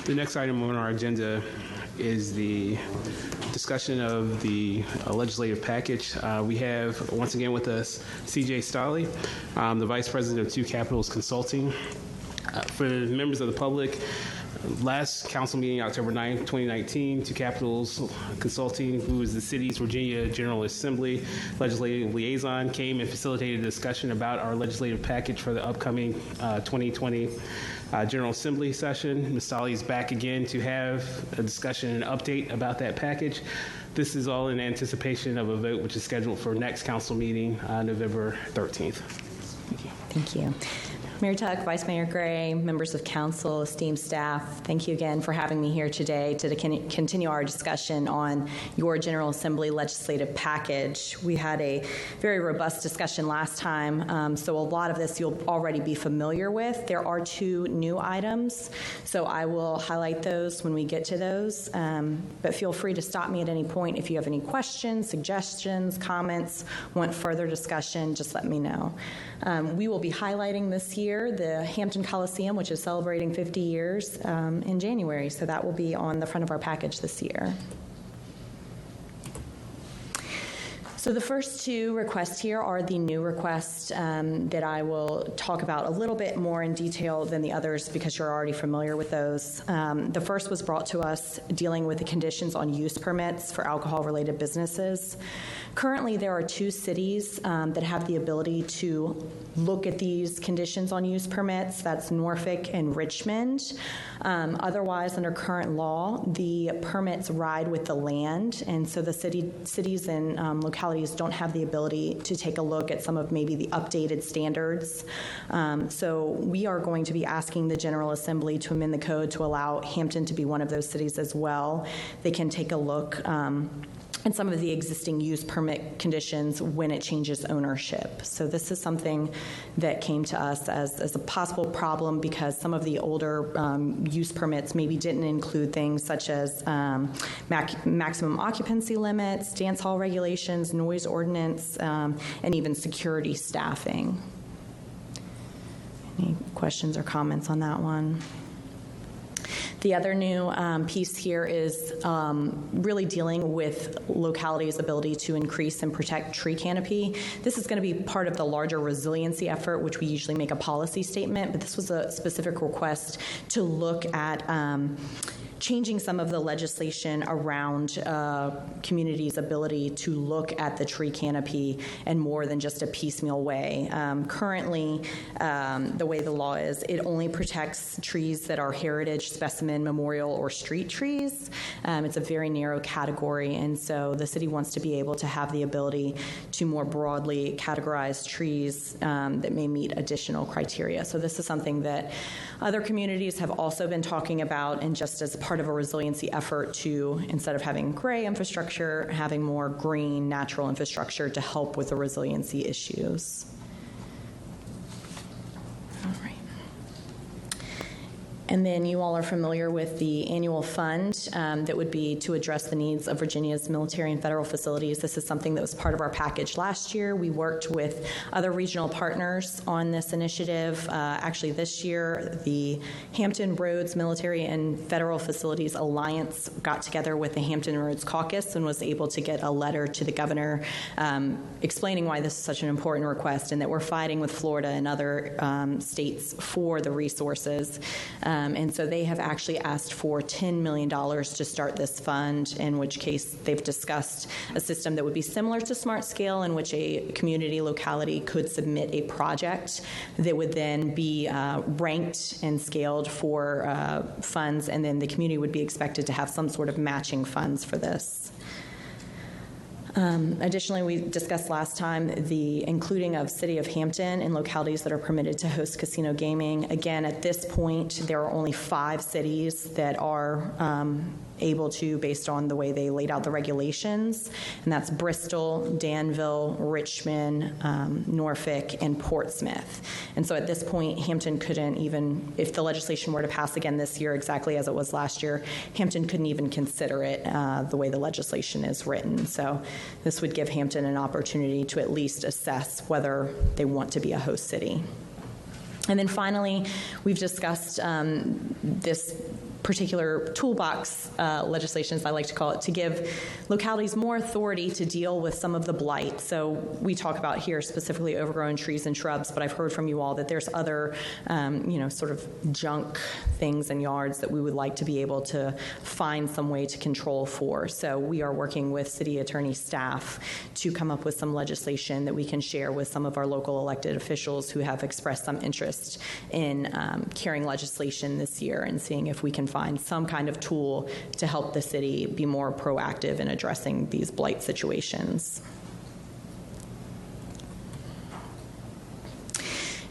The next item on our agenda is the discussion of the legislative package. We have, once again with us, C.J. Stolley, the Vice President of Two Capitals Consulting. For members of the public, last council meeting, October 9th, 2019, Two Capitals Consulting, who is the city's Virginia General Assembly legislative liaison, came and facilitated a discussion about our legislative package for the upcoming 2020 General Assembly session. Ms. Stolley is back again to have a discussion and update about that package. This is all in anticipation of a vote which is scheduled for next council meeting, November 13th. Thank you. Thank you. Mayor Tuck, Vice Mayor Gray, members of council, esteemed staff, thank you again for having me here today to continue our discussion on your General Assembly legislative package. We had a very robust discussion last time, so a lot of this you'll already be familiar with. There are two new items, so I will highlight those when we get to those, but feel free to stop me at any point if you have any questions, suggestions, comments, want further discussion, just let me know. We will be highlighting this year the Hampton Coliseum, which is celebrating 50 years in January, so that will be on the front of our package this year. So the first two requests here are the new requests that I will talk about a little bit more in detail than the others because you're already familiar with those. The first was brought to us dealing with the conditions on use permits for alcohol-related businesses. Currently, there are two cities that have the ability to look at these conditions on use permits. That's Norfolk and Richmond. Otherwise, under current law, the permits ride with the land, and so the cities and localities don't have the ability to take a look at some of maybe the updated standards. So we are going to be asking the General Assembly to amend the code to allow Hampton to be one of those cities as well. They can take a look and some of the existing use permit conditions when it changes ownership. So this is something that came to us as a possible problem because some of the older use permits maybe didn't include things such as maximum occupancy limits, dance hall regulations, noise ordinance, and even security staffing. Any questions or comments on that one? The other new piece here is really dealing with localities' ability to increase and protect tree canopy. This is going to be part of the larger resiliency effort, which we usually make a policy statement, but this was a specific request to look at changing some of the legislation around communities' ability to look at the tree canopy in more than just a piecemeal way. Currently, the way the law is, it only protects trees that are heritage, specimen, memorial, or street trees. It's a very narrow category, and so the city wants to be able to have the ability to more broadly categorize trees that may meet additional criteria. So this is something that other communities have also been talking about, and just as part of a resiliency effort to, instead of having gray infrastructure, having more green, natural infrastructure to help with the resiliency issues. All right. And then you all are familiar with the annual fund that would be to address the needs of Virginia's military and federal facilities. This is something that was part of our package last year. We worked with other regional partners on this initiative. Actually, this year, the Hampton Roads Military and Federal Facilities Alliance got together with the Hampton Roads Caucus and was able to get a letter to the governor explaining why this is such an important request and that we're fighting with Florida and other states for the resources. And so they have actually asked for $10 million to start this fund, in which case they've discussed a system that would be similar to Smart Scale, in which a community locality could submit a project that would then be ranked and scaled for funds, and then the community would be expected to have some sort of matching funds for this. Additionally, we discussed last time the including of City of Hampton in localities that are permitted to host casino gaming. Again, at this point, there are only 5 cities that are able to, based on the way they laid out the regulations, and that's Bristol, Danville, Richmond, Norfolk, and Portsmouth. And so at this point, Hampton couldn't even, if the legislation were to pass again this year exactly as it was last year, Hampton couldn't even consider it the way the legislation is written. So this would give Hampton an opportunity to at least assess whether they want to be a host city. And then finally, we've discussed this particular toolbox legislation, as I like to call it, to give localities more authority to deal with some of the blight. So we talk about here specifically overgrown trees and shrubs, but I've heard from you all that there's other, sort of junk things in yards that we would like to be able to find some way to control for. So we are working with city attorney staff to come up with some legislation that we can share with some of our local elected officials who have expressed some interest in carrying legislation this year and seeing if we can find some kind of tool to help the city be more proactive in addressing these blight situations.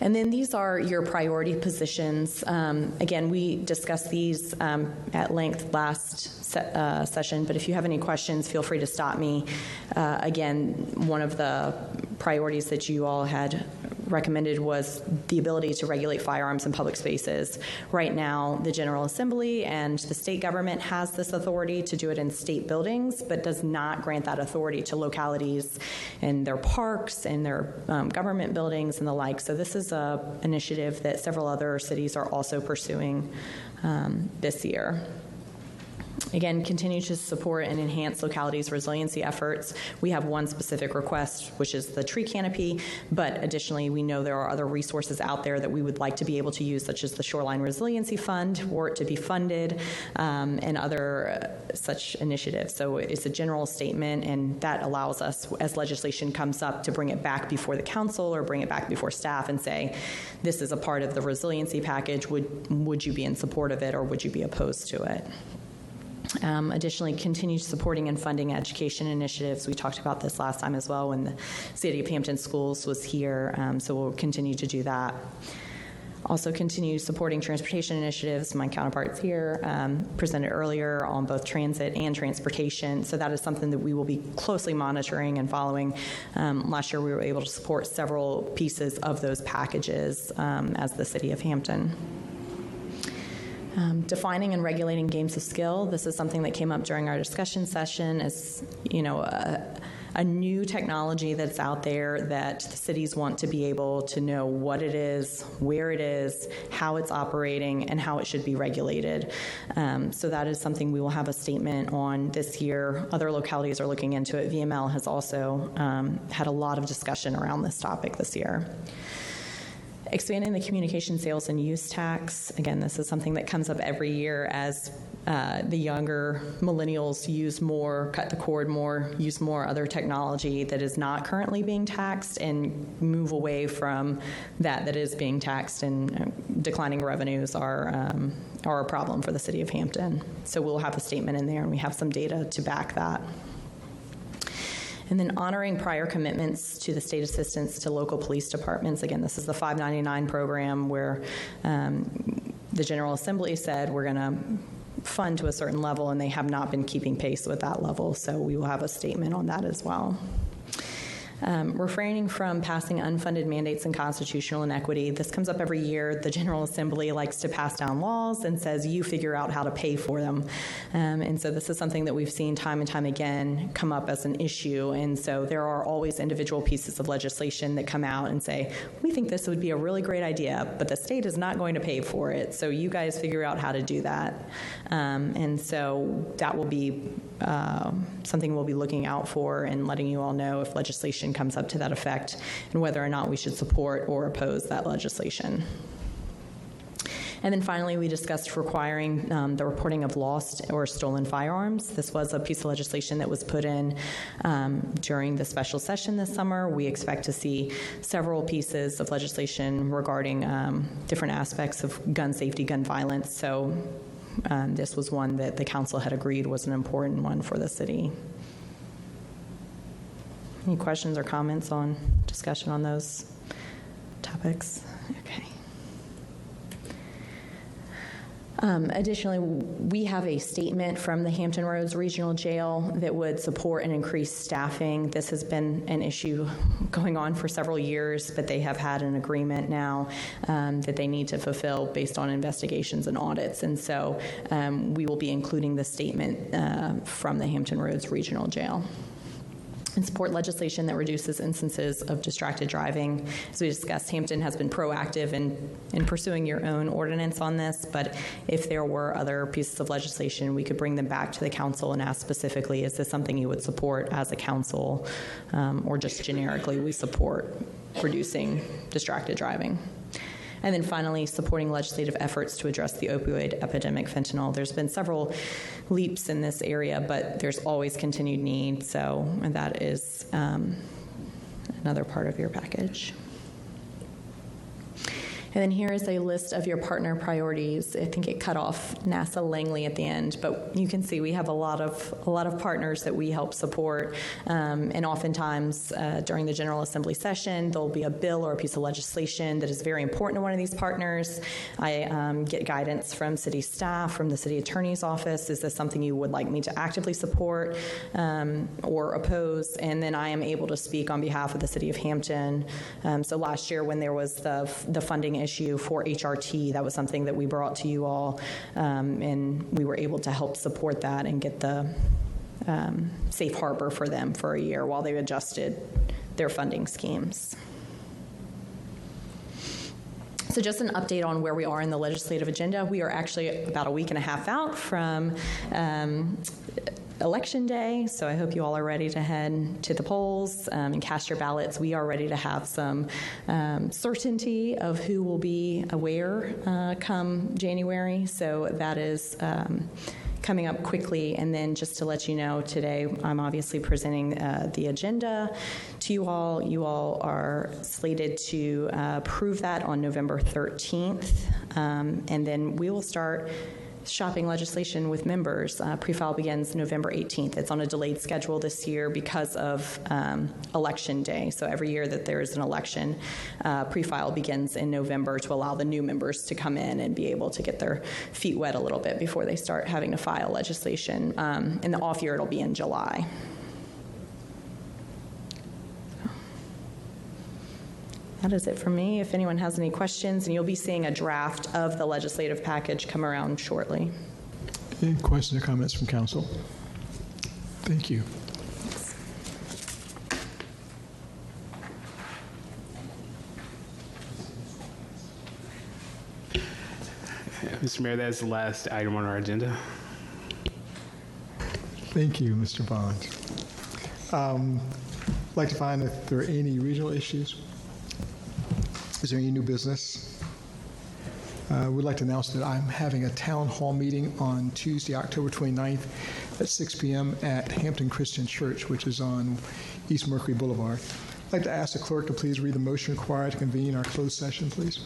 And then these are your priority positions. Again, we discussed these at length last session, but if you have any questions, feel free to stop me. Again, one of the priorities that you all had recommended was the ability to regulate firearms in public spaces. Right now, the General Assembly and the state government has this authority to do it in state buildings, but does not grant that authority to localities in their parks and their government buildings and the like. So this is an initiative that several other cities are also pursuing this year. Again, continue to support and enhance localities' resiliency efforts. We have one specific request, which is the tree canopy, but additionally, we know there are other resources out there that we would like to be able to use, such as the Shoreline Resiliency Fund, for it to be funded, and other such initiatives. So it's a general statement, and that allows us, as legislation comes up, to bring it back before the council or bring it back before staff and say, this is a part of the resiliency package. Would you be in support of it, or would you be opposed to it? Additionally, continue supporting and funding education initiatives. We talked about this last time as well when the City of Hampton Schools was here, so we'll continue to do that. Also continue supporting transportation initiatives. My counterparts here presented earlier on both transit and transportation, so that is something that we will be closely monitoring and following. Last year we were able to support several pieces of those packages as the City of Hampton. Defining and regulating games of skill. This is something that came up during our discussion session as, a new technology that's out there that the cities want to be able to know what it is, where it is, how it's operating, and how it should be regulated. So that is something we will have a statement on this year. Other localities are looking into it. VML has also had a lot of discussion around this topic this year. Expanding the communication sales and use tax. Again, this is something that comes up every year as the younger millennials use more, cut the cord more, use more other technology that is not currently being taxed and move away from that is being taxed, and declining revenues are a problem for the City of Hampton. So we'll have a statement in there, and we have some data to back that. And then honoring prior commitments to the state assistance to local police departments. Again, this is the 599 program where the General Assembly said we're going to fund to a certain level, and they have not been keeping pace with that level. So we will have a statement on that as well. Refraining from passing unfunded mandates and constitutional inequity. This comes up every year. The General Assembly likes to pass down laws and says, you figure out how to pay for them. And so this is something that we've seen time and time again come up as an issue. And so there are always individual pieces of legislation that come out and say, we think this would be a really great idea, but the state is not going to pay for it. So you guys figure out how to do that. And so that will be something we'll be looking out for and letting you all know if legislation comes up to that effect and whether or not we should support or oppose that legislation. And then finally, we discussed requiring the reporting of lost or stolen firearms. This was a piece of legislation that was put in during the special session this summer. We expect to see several pieces of legislation regarding different aspects of gun safety, gun violence. So this was one that the council had agreed was an important one for the city. Any questions or comments on discussion on those topics? Okay. Additionally, we have a statement from the Hampton Roads Regional Jail that would support and increase staffing. This has been an issue going on for several years, but they have had an agreement now that they need to fulfill based on investigations and audits. And so we will be including the statement from the Hampton Roads Regional Jail. and support legislation that reduces instances of distracted driving. As we discussed, Hampton has been proactive in pursuing your own ordinance on this, but if there were other pieces of legislation, we could bring them back to the council and ask specifically, is this something you would support as a council, or just generically, we support reducing distracted driving. And then finally, supporting legislative efforts to address the opioid epidemic, fentanyl. There's been several leaps in this area, but there's always continued need, so that is another part of your package. And then here is a list of your partner priorities. I think it cut off NASA Langley at the end, but you can see we have a lot of partners that we help support. And oftentimes during the General Assembly session, there'll be a bill or a piece of legislation that is very important to one of these partners. I get guidance from city staff, from the city attorney's office. Is this something you would like me to actively support or oppose? And then I am able to speak on behalf of the city of Hampton. So last year when there was the funding issue for HRT, that was something that we brought to you all, and we were able to help support that and get the safe harbor for them for a year while they adjusted their funding schemes. So just an update on where we are in the legislative agenda. We are actually about a week and a half out from Election Day, so I hope you all are ready to head to the polls and cast your ballots. We are ready to have some certainty of who will be aware come January, so that is coming up quickly. And then just to let you know, today I'm obviously presenting the agenda to you all. You all are slated to approve that on November 13th, and then we will start shopping legislation with members. Pre-file begins November 18th. It's on a delayed schedule this year because of Election Day. So every year that there is an election, pre-file begins in November to allow the new members to come in and be able to get their feet wet a little bit before they start having to file legislation. In the off year, it'll be in July. That is it for me. If anyone has any questions, and you'll be seeing a draft of the legislative package come around shortly. Any questions or comments from council? Thank you. Mr. Mayor, that is the last item on our agenda. Thank you, Mr. Bond. I'd like to find if there are any regional issues. Is there any new business? We'd like to announce that I'm having a town hall meeting on Tuesday, October 29th at 6 p.m. at Hampton Christian Church, which is on East Mercury Boulevard. I'd like to ask the clerk to please read the motion required to convene our closed session, please.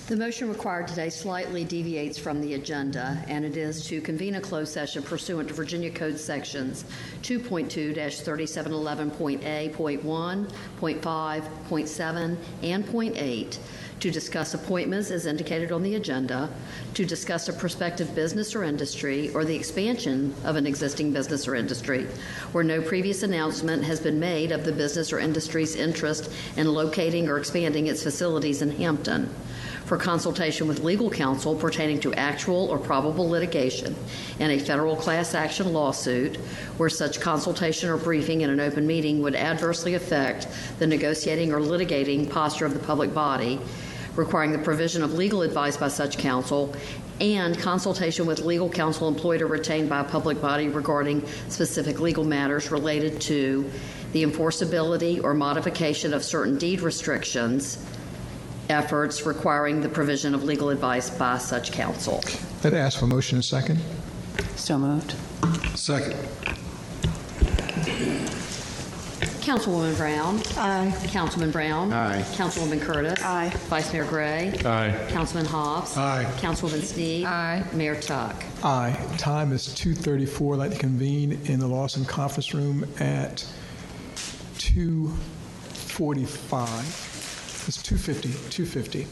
The motion required today slightly deviates from the agenda, and it is to convene a closed session pursuant to Virginia Code Sections 2.2-3711.A, .1, .5, .7, and .8 to discuss appointments as indicated on the agenda, to discuss a prospective business or industry or the expansion of an existing business or industry, where no previous announcement has been made of the business or industry's interest in locating or expanding its facilities in Hampton, for consultation with legal counsel pertaining to actual or probable litigation in a federal class action lawsuit where such consultation or briefing in an open meeting would adversely affect the negotiating or litigating posture of the public body, requiring the provision of legal advice by such counsel, and consultation with legal counsel employed or retained by a public body regarding specific legal matters related to the enforceability or modification of certain deed restrictions, efforts requiring the provision of legal advice by such counsel. I'd ask for a motion and second. So moved. Second. Councilwoman Brown. Aye. Councilman Brown. Aye. Councilwoman Curtis. Aye. Vice Mayor Gray. Aye. Councilman Hobbs. Aye. Councilwoman Snead. Aye. Mayor Tuck. Aye. Time is 2:34. I'd like to convene in the Lawson Conference Room at 2:45. It's 2:50.